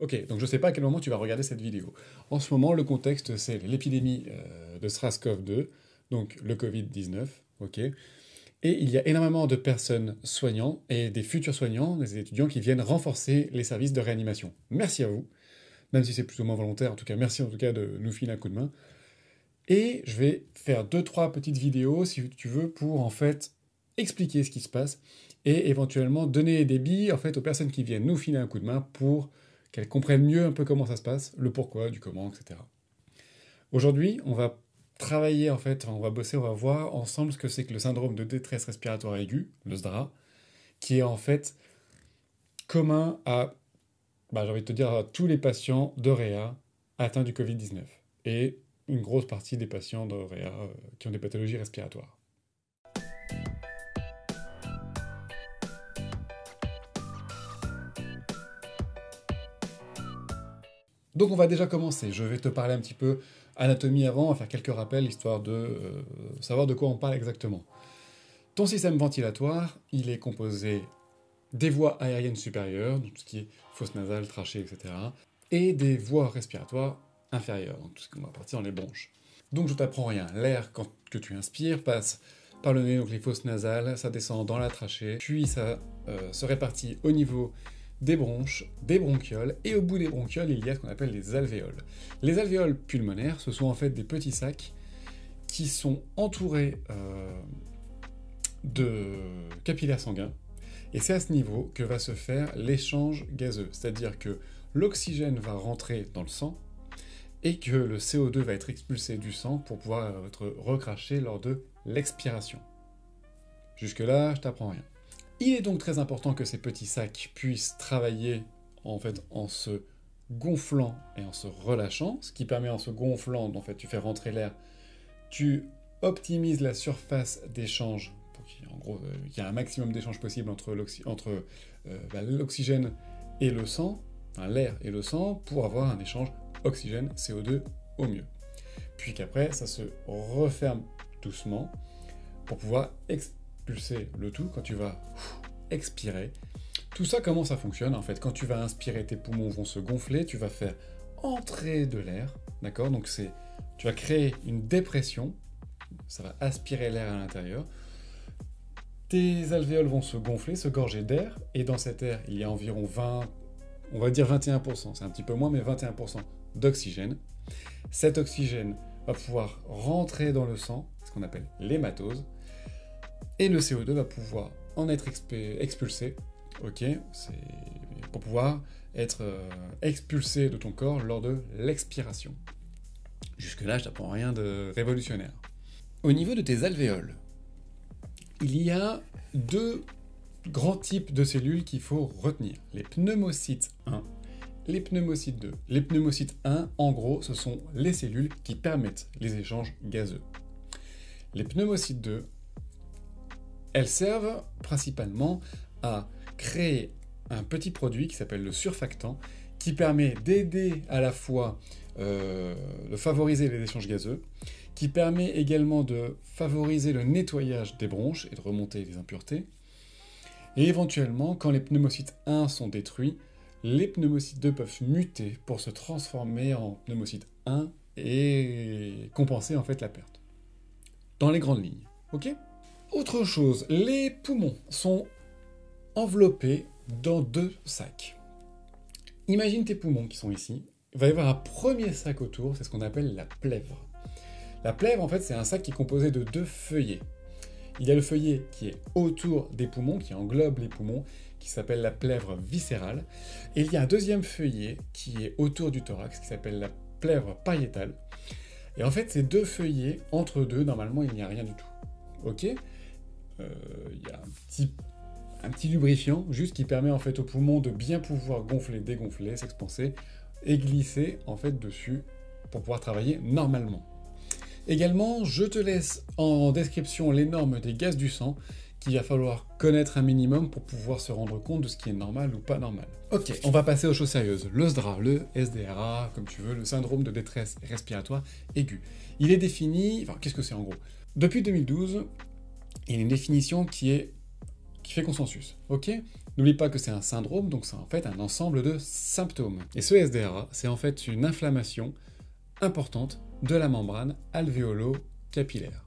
Ok, donc je ne sais pas à quel moment tu vas regarder cette vidéo. En ce moment, le contexte, c'est l'épidémie de SARS-CoV-2, donc le Covid-19, ok? Et il y a énormément de personnes soignantes et des futurs soignants, des étudiants qui viennent renforcer les services de réanimation. Merci à vous, même si c'est plus ou moins volontaire, en tout cas, merci en tout cas de nous filer un coup de main. Et je vais faire 2-3 petites vidéos, si tu veux, pour en fait expliquer ce qui se passe et éventuellement donner des billes en fait aux personnes qui viennent nous filer un coup de main pour qu'elles comprennent mieux un peu comment ça se passe, le pourquoi, du comment, etc. Aujourd'hui, on va travailler en fait, on va bosser, on va voir ensemble ce que c'est que le syndrome de détresse respiratoire aiguë, le SDRA, qui est en fait commun à, j'ai envie de te dire, à tous les patients de réa atteints du Covid-19 et une grosse partie des patients de réa qui ont des pathologies respiratoires. Donc on va déjà commencer. Je vais te parler un petit peu anatomie avant, on va faire quelques rappels, histoire de savoir de quoi on parle exactement. Ton système ventilatoire, il est composé des voies aériennes supérieures, donc tout ce qui est fosse nasale, trachée, etc., et des voies respiratoires inférieures, donc tout ce qui va partir dans les bronches. Donc je t'apprends rien. L'air, que tu inspires, passe par le nez, donc les fosses nasales, ça descend dans la trachée, puis ça se répartit au niveau des bronches, des bronchioles, et au bout des bronchioles, il y a ce qu'on appelle les alvéoles. Les alvéoles pulmonaires, ce sont en fait des petits sacs qui sont entourés de capillaires sanguins, et c'est à ce niveau que va se faire l'échange gazeux, c'est-à-dire que l'oxygène va rentrer dans le sang, et que le CO2 va être expulsé du sang pour pouvoir être recraché lors de l'expiration. Jusque-là, je t'apprends rien. Il est donc très important que ces petits sacs puissent travailler en fait en se gonflant et en se relâchant, ce qui permet en se gonflant, en fait tu fais rentrer l'air, tu optimises la surface d'échange pour qu'il y ait un maximum d'échange possible entre l'oxygène et le sang, enfin, l'air et le sang, pour avoir un échange oxygène, CO2 au mieux. Puis qu'après, ça se referme doucement pour pouvoir expulser le tout quand tu vas expirer. Tout ça, comment ça fonctionne en fait? Quand tu vas inspirer, tes poumons vont se gonfler, tu vas faire entrer de l'air, d'accord? Donc tu vas créer une dépression, ça va aspirer l'air à l'intérieur. Tes alvéoles vont se gonfler, se gorger d'air, et dans cet air, il y a environ 21%, c'est un petit peu moins, mais 21% d'oxygène. Cet oxygène va pouvoir rentrer dans le sang, ce qu'on appelle l'hématose, et le CO2 va pouvoir en être expulsé, ok, pour pouvoir être expulsé de ton corps lors de l'expiration. Jusque-là, je t'apprends rien de révolutionnaire. Au niveau de tes alvéoles, il y a deux grands types de cellules qu'il faut retenir. Les pneumocytes 1, les pneumocytes 2. Les pneumocytes 1, en gros, ce sont les cellules qui permettent les échanges gazeux. Les pneumocytes 2, elles servent principalement à créer un petit produit qui s'appelle le surfactant, qui permet d'aider à la fois de favoriser les échanges gazeux, qui permet également de favoriser le nettoyage des bronches et de remonter les impuretés. Et éventuellement, quand les pneumocytes 1 sont détruits, les pneumocytes 2 peuvent muter pour se transformer en pneumocyte 1 et compenser en fait la perte. Dans les grandes lignes, ok? Autre chose, les poumons sont enveloppés dans deux sacs. Imagine tes poumons qui sont ici. Il va y avoir un premier sac autour, c'est ce qu'on appelle la plèvre. La plèvre, en fait, c'est un sac qui est composé de deux feuillets. Il y a le feuillet qui est autour des poumons, qui englobe les poumons, qui s'appelle la plèvre viscérale. Et il y a un deuxième feuillet qui est autour du thorax, qui s'appelle la plèvre pariétale. Et en fait, ces deux feuillets, entre deux, normalement, il n'y a rien du tout. Ok? Il y a un petit lubrifiant, juste qui permet en fait aux poumons de bien pouvoir gonfler, dégonfler, s'expanser et glisser en fait dessus pour pouvoir travailler normalement. Également, je te laisse en description les normes des gaz du sang qu'il va falloir connaître un minimum pour pouvoir se rendre compte de ce qui est normal ou pas normal. Ok, on va passer aux choses sérieuses. Le SDRA, le SDRA, comme tu veux, le syndrome de détresse respiratoire aiguë. Il est défini... Enfin, qu'est-ce que c'est en gros? Depuis 2012, il y a une définition qui fait consensus, ok? N'oublie pas que c'est un syndrome, donc c'est en fait un ensemble de symptômes. Et ce SDRA, c'est en fait une inflammation importante de la membrane alvéolo-capillaire,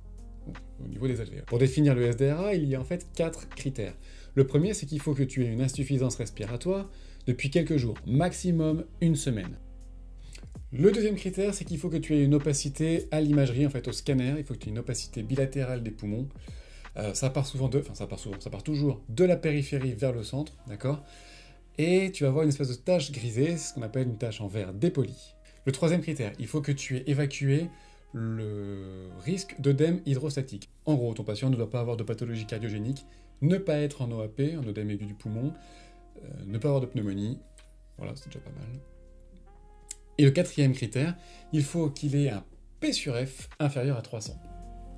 au niveau des alvéoles. Pour définir le SDRA, il y a en fait 4 critères. Le premier, c'est qu'il faut que tu aies une insuffisance respiratoire depuis quelques jours, maximum une semaine. Le deuxième critère, c'est qu'il faut que tu aies une opacité à l'imagerie, en fait au scanner, il faut que tu aies une opacité bilatérale des poumons. Ça part toujours de la périphérie vers le centre, d'accord? Et tu vas avoir une espèce de tache grisée, c'est ce qu'on appelle une tache en verre dépoli. Le troisième critère, il faut que tu aies évacué le risque d'œdème hydrostatique. En gros, ton patient ne doit pas avoir de pathologie cardiogénique, ne pas être en OAP, en œdème aigu du poumon, ne pas avoir de pneumonie, voilà, c'est déjà pas mal. Et le quatrième critère, il faut qu'il ait un P sur F inférieur à 300.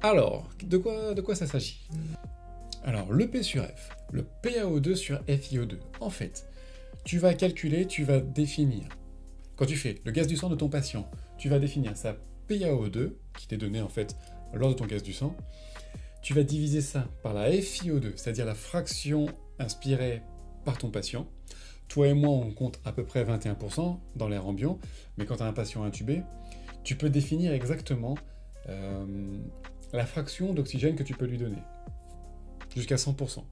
Alors, de quoi ça s'agit? Alors, le P sur F, le PaO2 sur FiO2, en fait, tu vas définir, quand tu fais le gaz du sang de ton patient, tu vas définir sa PaO2, qui t'est donné en fait lors de ton gaz du sang, tu vas diviser ça par la FiO2, c'est-à-dire la fraction inspirée par ton patient. Toi et moi, on compte à peu près 21% dans l'air ambiant, mais quand tu as un patient intubé, tu peux définir exactement la fraction d'oxygène que tu peux lui donner, jusqu'à 100%.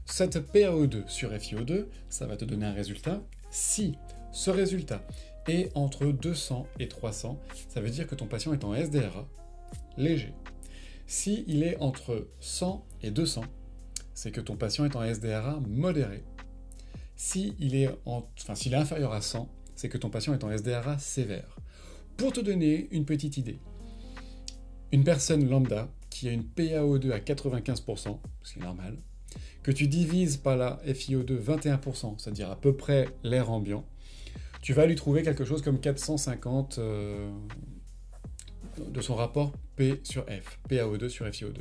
Cette PaO2 sur FiO2, ça va te donner un résultat. Si ce résultat est entre 200 et 300, ça veut dire que ton patient est en SDRA léger. Si il est entre 100 et 200, c'est que ton patient est en SDRA modéré. S'il est inférieur à 100, c'est que ton patient est en SDRA sévère. Pour te donner une petite idée, une personne lambda qui a une PaO2 à 95%, ce qui est normal, que tu divises par la FiO2 21%, c'est-à-dire à peu près l'air ambiant, tu vas lui trouver quelque chose comme 450 de son rapport P sur F, PaO2 sur FiO2.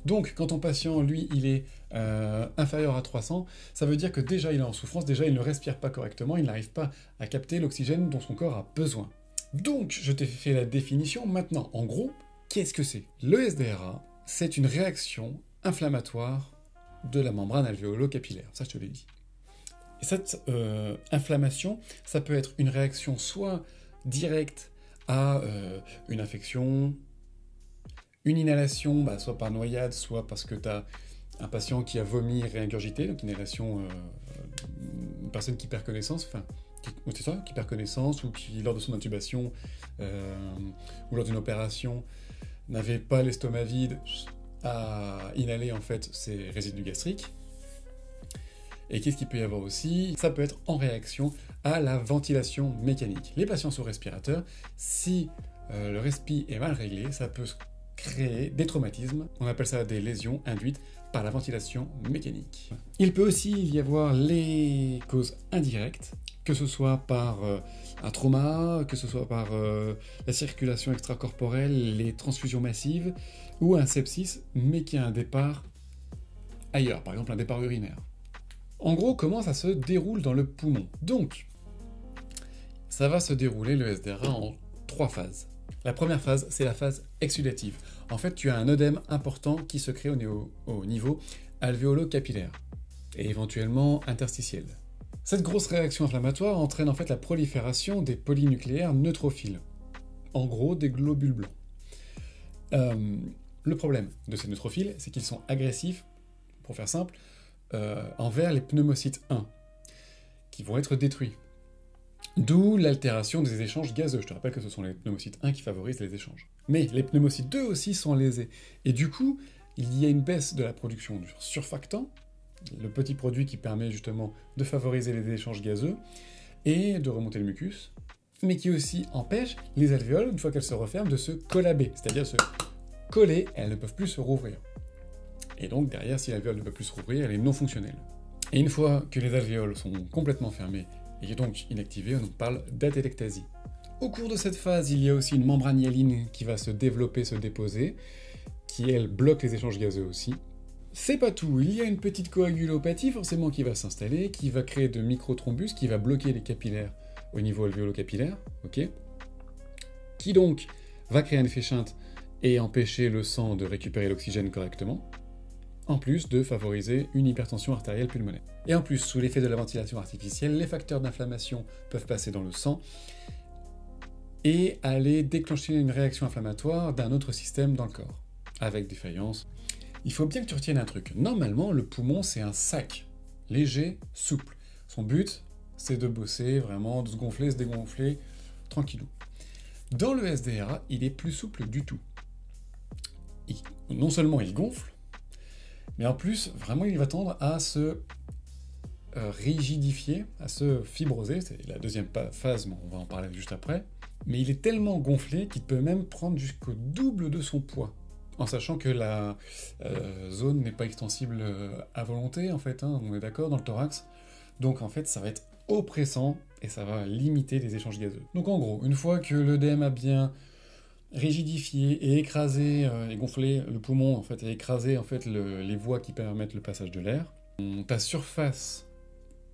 Donc, quand ton patient, lui, il est inférieur à 300, ça veut dire que déjà il est en souffrance, déjà il ne respire pas correctement, il n'arrive pas à capter l'oxygène dont son corps a besoin. Donc, je t'ai fait la définition. Maintenant, en gros, qu'est-ce que c'est? Le SDRA, c'est une réaction inflammatoire de la membrane alvéolo-capillaire, ça je te l'ai dit. Et cette inflammation, ça peut être une réaction soit directe à une infection, une inhalation, soit par noyade, soit parce que tu as un patient qui a vomi et réingurgité, donc une inhalation, une personne qui perd connaissance, qui perd connaissance, ou qui, lors de son intubation, ou lors d'une opération, n'avait pas l'estomac vide à inhaler en fait ses résidus gastriques. Et qu'est-ce qu'il peut y avoir aussi? Ça peut être en réaction à la ventilation mécanique. Les patients sous respirateur, si le respi est mal réglé, ça peut créer des traumatismes. On appelle ça des lésions induites par la ventilation mécanique. Il peut aussi y avoir les causes indirectes, que ce soit par un trauma, que ce soit par la circulation extracorporelle, les transfusions massives, ou un sepsis, mais qui a un départ ailleurs, par exemple un départ urinaire. En gros, comment ça se déroule dans le poumon? Donc, ça va se dérouler le SDRA en 3 phases. La première phase, c'est la phase exsudative. En fait, tu as un œdème important qui se crée au niveau alvéolo-capillaire, et éventuellement interstitiel. Cette grosse réaction inflammatoire entraîne en fait la prolifération des polynucléaires neutrophiles, en gros des globules blancs. Le problème de ces neutrophiles, c'est qu'ils sont agressifs, pour faire simple, envers les pneumocytes 1, qui vont être détruits. D'où l'altération des échanges gazeux. Je te rappelle que ce sont les pneumocytes 1 qui favorisent les échanges. Mais les pneumocytes 2 aussi sont lésés. Et du coup, il y a une baisse de la production du surfactant, le petit produit qui permet justement de favoriser les échanges gazeux et de remonter le mucus, mais qui aussi empêche les alvéoles, une fois qu'elles se referment, de se collaber, c'est-à-dire se coller, elles ne peuvent plus se rouvrir. Et donc derrière, si l'alvéole ne peut plus se rouvrir, elle est non fonctionnelle. Et une fois que les alvéoles sont complètement fermées et donc inactivées, on parle d'atélectasie. Au cours de cette phase, il y a aussi une membrane hyaline qui va se développer, se déposer, qui elle bloque les échanges gazeux aussi. C'est pas tout, il y a une petite coagulopathie forcément qui va s'installer, qui va créer de microthrombus, qui va bloquer les capillaires au niveau alvéolo-capillaire, ok, qui donc va créer un effet shunt et empêcher le sang de récupérer l'oxygène correctement. en plus de favoriser une hypertension artérielle pulmonaire. Et en plus, sous l'effet de la ventilation artificielle, les facteurs d'inflammation peuvent passer dans le sang et aller déclencher une réaction inflammatoire d'un autre système dans le corps, avec défaillance. Il faut bien que tu retiennes un truc. Normalement, le poumon, c'est un sac, léger, souple. Son but, c'est de bosser vraiment, de se gonfler, se dégonfler, tranquillou. Dans le SDRA, il est plus souple du tout. Non seulement il gonfle, mais en plus, vraiment, il va tendre à se rigidifier, à se fibroser. C'est la deuxième phase, mais on va en parler juste après. Mais il est tellement gonflé qu'il peut même prendre jusqu'au double de son poids, en sachant que la zone n'est pas extensible à volonté, en fait, hein, on est d'accord, dans le thorax. Donc en fait, ça va être oppressant et ça va limiter les échanges gazeux. Donc en gros, une fois que l'œdème a bien rigidifié et écrasé et gonflé le poumon, en fait, et écrasé en fait, les voies qui permettent le passage de l'air, ta surface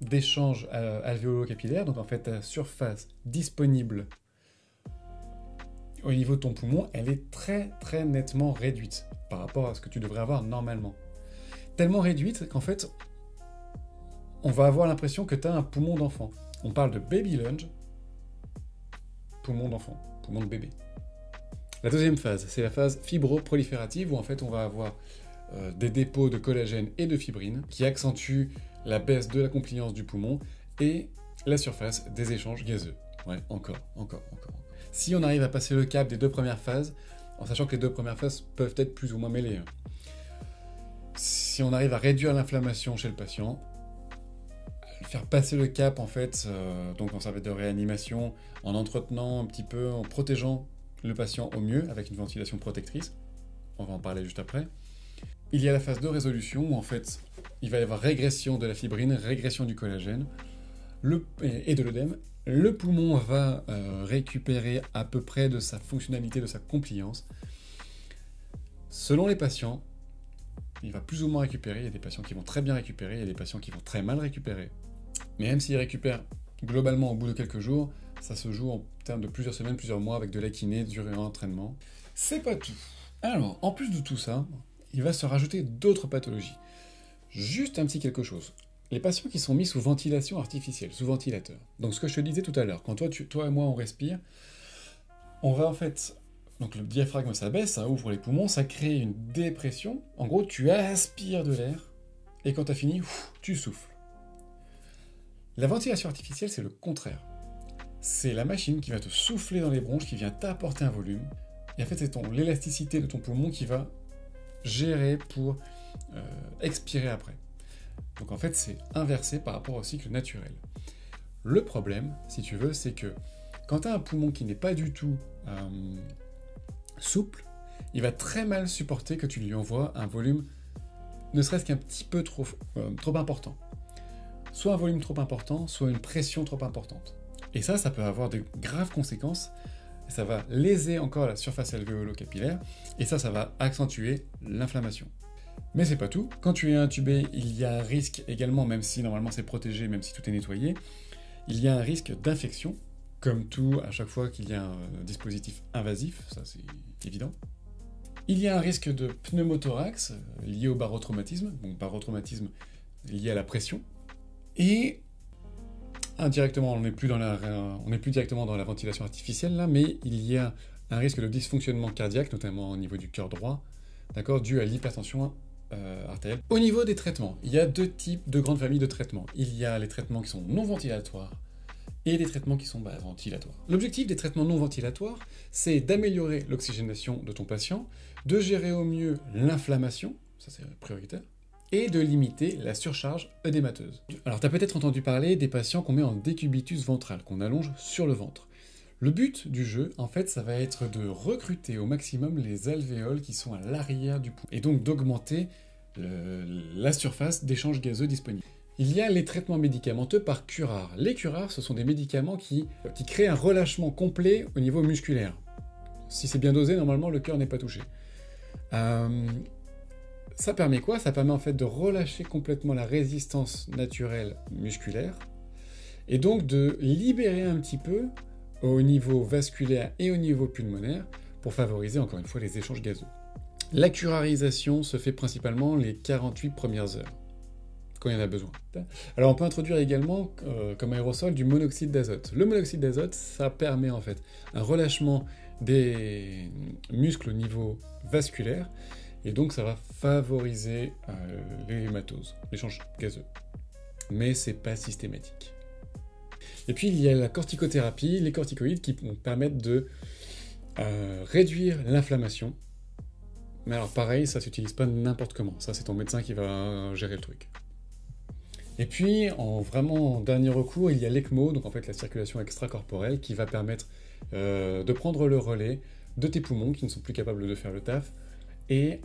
d'échange alvéolo-capillaire, donc en fait ta surface disponible au niveau de ton poumon, elle est très très nettement réduite par rapport à ce que tu devrais avoir normalement. Tellement réduite qu'en fait, on va avoir l'impression que tu as un poumon d'enfant. On parle de baby lunge, poumon d'enfant, poumon de bébé. La deuxième phase, c'est la phase fibroproliférative où en fait on va avoir des dépôts de collagène et de fibrine qui accentuent la baisse de la compliance du poumon et la surface des échanges gazeux. Ouais, encore. Si on arrive à passer le cap des deux premières phases, en sachant que les deux premières phases peuvent être plus ou moins mêlées, hein. Si on arrive à réduire l'inflammation chez le patient, faire passer le cap en fait, donc en serviette de réanimation, en entretenant un petit peu, en protégeant le patient au mieux avec une ventilation protectrice, on va en parler juste après. Il y a la phase de résolution où en fait il va y avoir régression de la fibrine, régression du collagène et de l'œdème. Le poumon va récupérer à peu près de sa fonctionnalité, de sa compliance. Selon les patients, il va plus ou moins récupérer. Il y a des patients qui vont très bien récupérer, il y a des patients qui vont très mal récupérer. Mais même s'ils récupèrent globalement au bout de quelques jours, ça se joue en termes de plusieurs semaines, plusieurs mois, avec de la kiné, du réentraînement. C'est pas tout. Alors, en plus de tout ça, il va se rajouter d'autres pathologies. Juste un petit quelque chose. Les patients qui sont mis sous ventilation artificielle, sous ventilateur. Donc ce que je te disais tout à l'heure, quand toi et moi on respire, on va en fait... Donc le diaphragme s'abaisse, ça ouvre les poumons, ça crée une dépression. En gros, tu aspires de l'air, et quand tu as fini, tu souffles. La ventilation artificielle, c'est le contraire. C'est la machine qui va te souffler dans les bronches, qui vient t'apporter un volume. Et en fait, c'est l'élasticité de ton poumon qui va gérer pour expirer après. Donc en fait, c'est inversé par rapport au cycle naturel. Le problème, si tu veux, c'est que quand tu as un poumon qui n'est pas du tout souple, il va très mal supporter que tu lui envoies un volume ne serait-ce qu'un petit peu trop important. Soit un volume trop important, soit une pression trop importante. Et ça peut avoir de graves conséquences. Ça va léser encore la surface alvéolo-capillaire, et ça va accentuer l'inflammation. Mais c'est pas tout. Quand tu es intubé, il y a un risque également, même si normalement c'est protégé, même si tout est nettoyé, il y a un risque d'infection, comme tout à chaque fois qu'il y a un dispositif invasif, ça c'est évident. Il y a un risque de pneumothorax lié au barotraumatisme, donc barotraumatisme lié à la pression, et indirectement, on n'est plus directement dans la ventilation artificielle là, mais il y a un risque de dysfonctionnement cardiaque, notamment au niveau du cœur droit, d'accord, dû à l'hypertension artérielle. Au niveau des traitements, il y a deux grandes familles de traitements. Il y a les traitements qui sont non ventilatoires et les traitements qui sont ventilatoires. L'objectif des traitements non ventilatoires, c'est d'améliorer l'oxygénation de ton patient, de gérer au mieux l'inflammation, ça c'est prioritaire, et de limiter la surcharge œdémateuse. Alors tu as peut-être entendu parler des patients qu'on met en décubitus ventral, qu'on allonge sur le ventre. Le but du jeu, en fait, ça va être de recruter au maximum les alvéoles qui sont à l'arrière du poumon, et donc d'augmenter la surface d'échange gazeux disponible. Il y a les traitements médicamenteux par curare. Les curares, ce sont des médicaments qui créent un relâchement complet au niveau musculaire. Si c'est bien dosé, normalement, le cœur n'est pas touché. Ça permet quoi? Ça permet en fait de relâcher complètement la résistance naturelle musculaire, et donc de libérer un petit peu au niveau vasculaire et au niveau pulmonaire pour favoriser encore une fois les échanges gazeux. La curarisation se fait principalement les 48 premières heures, quand il y en a besoin. Alors on peut introduire également comme aérosol du monoxyde d'azote. Le monoxyde d'azote, ça permet en fait un relâchement des muscles au niveau vasculaire, et donc ça va favoriser les hématoses, l'échange gazeux. Mais c'est pas systématique. Et puis il y a la corticothérapie, les corticoïdes qui vont permettre de réduire l'inflammation. Mais alors pareil, ça s'utilise pas n'importe comment. Ça, c'est ton médecin qui va gérer le truc. Et puis, en dernier recours, il y a l'ECMO, donc en fait la circulation extracorporelle, qui va permettre de prendre le relais de tes poumons qui ne sont plus capables de faire le taf, et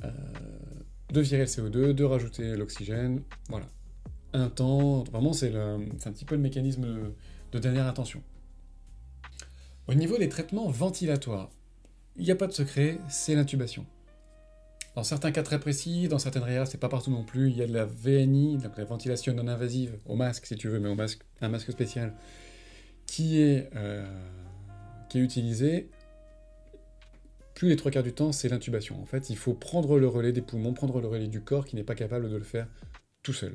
de virer le CO2, de rajouter l'oxygène, voilà. Un temps, vraiment c'est un petit peu le mécanisme de dernière intention. Au niveau des traitements ventilatoires, il n'y a pas de secret, c'est l'intubation. Dans certains cas très précis, dans certaines réas, c'est pas partout non plus, il y a de la VNI, donc la ventilation non invasive, au masque si tu veux, mais un masque spécial, qui est utilisé. Plus les 3/4 du temps, c'est l'intubation. En fait, il faut prendre le relais des poumons, prendre le relais du corps qui n'est pas capable de le faire tout seul.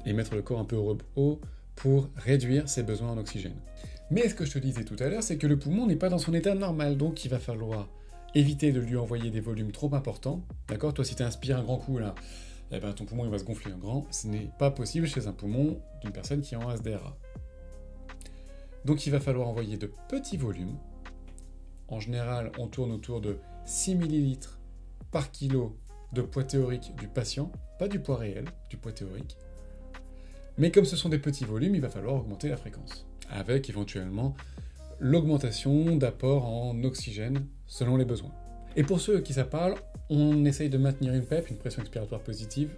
Et mettre le corps un peu au repos pour réduire ses besoins en oxygène. Mais ce que je te disais tout à l'heure, c'est que le poumon n'est pas dans son état normal, donc il va falloir éviter de lui envoyer des volumes trop importants. D'accord ? Toi, si tu inspires un grand coup, là, eh ben, ton poumon il va se gonfler un grand. Ce n'est pas possible chez un poumon d'une personne qui est en SDRA. Donc il va falloir envoyer de petits volumes. En général, on tourne autour de 6 ml par kilo de poids théorique du patient, pas du poids réel, du poids théorique. Mais comme ce sont des petits volumes, il va falloir augmenter la fréquence, avec éventuellement l'augmentation d'apport en oxygène selon les besoins. Et pour ceux qui ça parle, on essaye de maintenir une PEP, une pression expiratoire positive,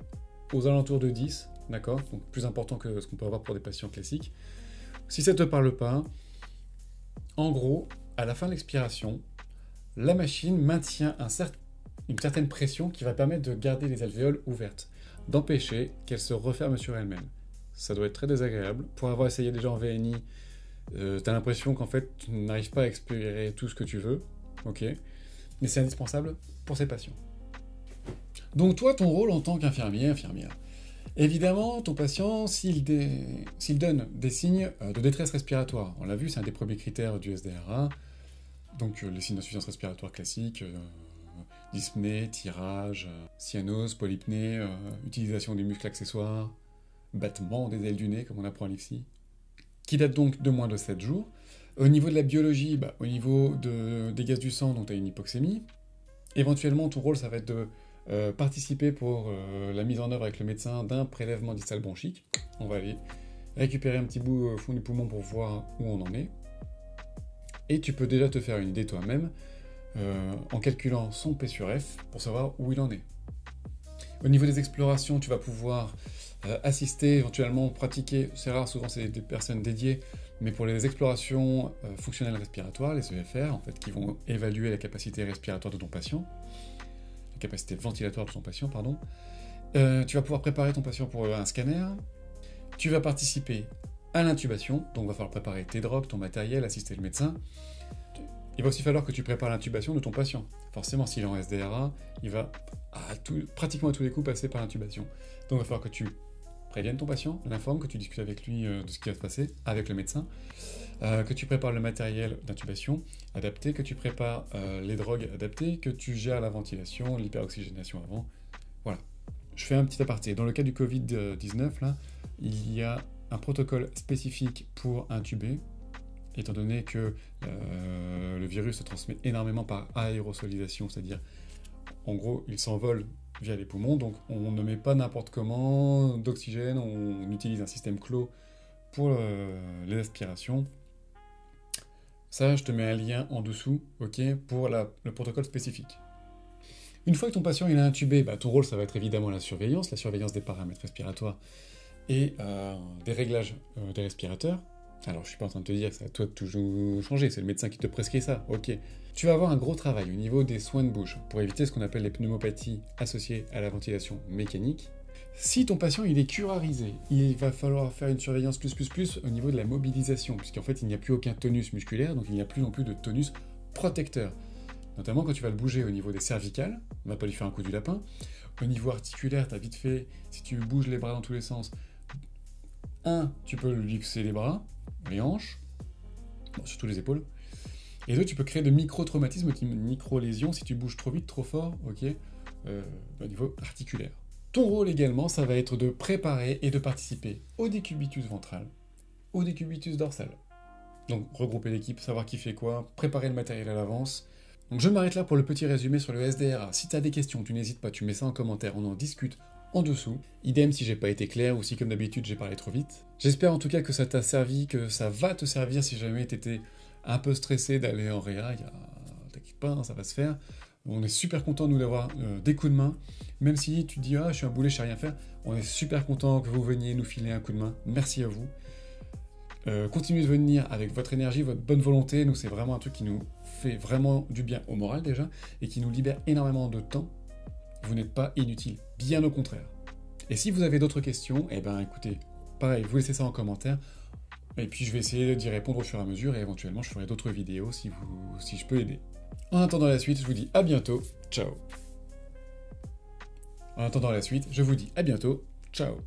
aux alentours de 10, d'accord ? Donc plus important que ce qu'on peut avoir pour des patients classiques. Si ça ne te parle pas, en gros, à la fin de l'expiration, la machine maintient une certaine pression qui va permettre de garder les alvéoles ouvertes, d'empêcher qu'elles se referment sur elles-mêmes. Ça doit être très désagréable. Pour avoir essayé déjà en VNI, t'as l'impression qu'en fait, tu n'arrives pas à expirer tout ce que tu veux, ok ? Mais c'est indispensable pour ces patients. Donc toi, ton rôle en tant qu'infirmier, infirmière, évidemment, ton patient, s'il donne des signes de détresse respiratoire, on l'a vu, c'est un des premiers critères du SDRA, donc les signes d'insuffisance respiratoire classiques, dyspnée, tirage, cyanose, polypnée, utilisation des muscles accessoires, battement des ailes du nez, comme on apprend à l'IFSI, qui date donc de moins de 7 jours. Au niveau de la biologie, au niveau des gaz du sang, donc tu as une hypoxémie. Éventuellement, ton rôle, ça va être de participer pour la mise en œuvre avec le médecin d'un prélèvement distal bronchique. On va aller récupérer un petit bout au fond du poumon pour voir où on en est. Et tu peux déjà te faire une idée toi-même en calculant son P sur F pour savoir où il en est. Au niveau des explorations, tu vas pouvoir assister, éventuellement pratiquer, c'est rare, souvent c'est des personnes dédiées, mais pour les explorations fonctionnelles respiratoires, les EFR, en fait, qui vont évaluer la capacité respiratoire de ton patient, la capacité ventilatoire de ton patient, pardon, tu vas pouvoir préparer ton patient pour un scanner, tu vas participer à l'intubation, donc il va falloir préparer tes drogues, ton matériel, assister le médecin. Il va aussi falloir que tu prépares l'intubation de ton patient. Forcément, s'il est en SDRA, il va pratiquement à tous les coups passer par l'intubation. Donc il va falloir que tu préviennes ton patient, l'informes, que tu discutes avec lui de ce qui va se passer, avec le médecin, que tu prépares le matériel d'intubation adapté, que tu prépares les drogues adaptées, que tu gères la ventilation, l'hyperoxygénation avant. Voilà. Je fais un petit aparté. Dans le cas du Covid-19, là, il y a un protocole spécifique pour intuber, étant donné que le virus se transmet énormément par aérosolisation, c'est-à-dire, en gros, il s'envole via les poumons, donc on ne met pas n'importe comment d'oxygène, on utilise un système clos pour les aspirations. Ça, je te mets un lien en dessous, ok, pour le protocole spécifique. Une fois que ton patient il est intubé, ton rôle, ça va être évidemment la surveillance des paramètres respiratoires et des réglages des respirateurs. Alors, je suis pas en train de te dire que c'est à toi de toujours changer, c'est le médecin qui te prescrit ça, ok. Tu vas avoir un gros travail au niveau des soins de bouche pour éviter ce qu'on appelle les pneumopathies associées à la ventilation mécanique. Si ton patient il est curarisé, il va falloir faire une surveillance plus au niveau de la mobilisation, puisqu'en fait il n'y a plus aucun tonus musculaire, donc il n'y a plus non plus de tonus protecteur. notamment quand tu vas le bouger au niveau des cervicales, on va pas lui faire un coup du lapin. Au niveau articulaire, tu as vite fait, si tu bouges les bras dans tous les sens, tu peux lui luxer les bras, les hanches, bon, surtout les épaules. Et deux, tu peux créer de micro-traumatismes, de micro-lésions si tu bouges trop vite, trop fort, ok, au niveau articulaire. Ton rôle également, ça va être de préparer et de participer au décubitus ventral, au décubitus dorsal. Donc regrouper l'équipe, savoir qui fait quoi, préparer le matériel à l'avance. Donc je m'arrête là pour le petit résumé sur le SDRA. Si tu as des questions, tu n'hésites pas, tu mets ça en commentaire, on en discute en dessous. Idem si j'ai pas été clair ou si comme d'habitude j'ai parlé trop vite. J'espère en tout cas que ça t'a servi, que ça va te servir si jamais t'étais un peu stressé d'aller en réa. T'inquiète pas, hein, ça va se faire. On est super content nous d'avoir des coups de main. Même si tu te dis je suis un boulet, je sais rien faire, on est super content que vous veniez nous filer un coup de main. Merci à vous. Continuez de venir avec votre énergie, votre bonne volonté. Nous, c'est vraiment un truc qui nous fait vraiment du bien au moral déjà et qui nous libère énormément de temps. Vous n'êtes pas inutile, bien au contraire. Et si vous avez d'autres questions, écoutez, pareil, vous laissez ça en commentaire. Et puis je vais essayer d'y répondre au fur et à mesure et éventuellement je ferai d'autres vidéos si je peux aider. En attendant la suite, je vous dis à bientôt. Ciao. En attendant la suite, je vous dis à bientôt. Ciao.